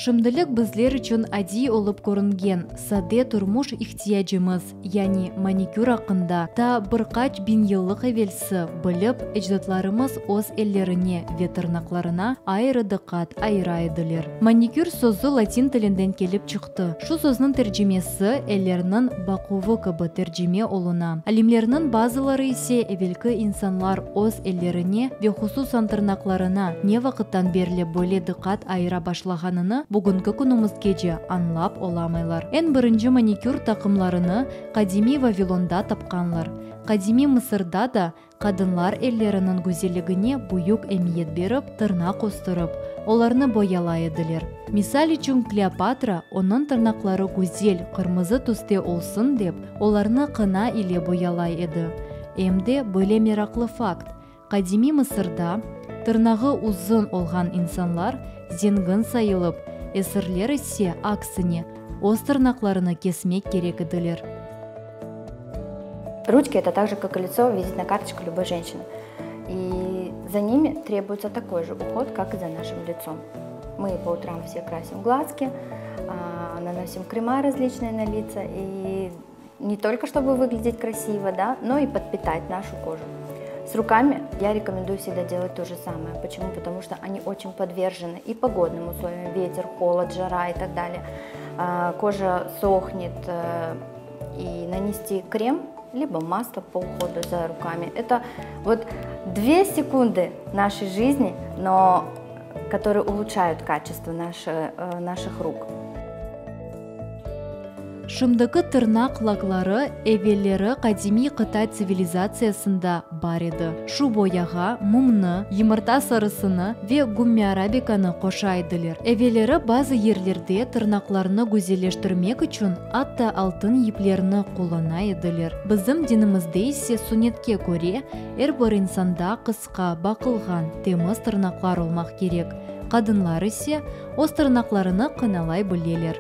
Шымдылык bizler üçün ади олып көрінген саде турмуш ихтияжымыз, яни маникюр ақында та бірқач бин йыллық евелсі біліп, эждатларымыз оз эллеріне ветернақларына айры дықат айрайдылер. Маникюр сөзі латин тілінден келіп шықты. Шу сөзінің тәржімесі эллерінің бақуы кыбы тәржіме олына. Алимлерінің базылары ise эвелкі инсанлар оз эллеріне ве хусусан тырнақларына не вақыттан берлі бөле дықат айра башлағаныны бүгінгі күнімізгеже анлап оламайлар. Эн бірінші маникюр тақымларыны қадими Вавилонда тапқанлар. Қадими Мысырда да қадынлар эллерінің гүзелігіне бұйық әмиет беріп, тырнақ остырып, оларны боялайдылер. Мисал үшін Клеопатра оның тырнақлары гүзел, қырмызы түсте олсын деп, оларны қына иле боялай еді. Әмде бөле мерақлы факт. Қадими Мысырда тырнағы ұзын олған инсанлар зенгін сайылып, эсірлер ise аксыне, оз тырнақларыны кесмек керекіділер. Ручки – это так же, как и лицо, визитная карточка любой женщины. И за ними требуется такой же уход, как и за нашим лицом. Мы по утрам все красим глазки, наносим крема различные на лица, и не только чтобы выглядеть красиво, да, но и подпитать нашу кожу. С руками я рекомендую всегда делать то же самое. Почему? Потому что они очень подвержены и погодным условиям, ветер, холод, жара и так далее. Кожа сохнет, и нанести крем, либо масло по уходу за руками. Это вот 2 секунды нашей жизни, но которые улучшают качество наших рук. Шымдықы тырнақ лаглары эвелері қадими Қытай цивилизациясында бар еді. Шу бояға, мұмны, емырта сарысыны ве гумми арабиканы қошайдылер. Эвелері базы ерлерде тырнақларыны гүзелештірмек үшін атта алтын еплеріні қолана еділер. Біздің дінімізде ise сүннетке көре, әрбір инсанда қысқа, бақылған, теміз тырнақлар олмақ керек. Қадынлар ise оз тырнақларыны қыналай білелер.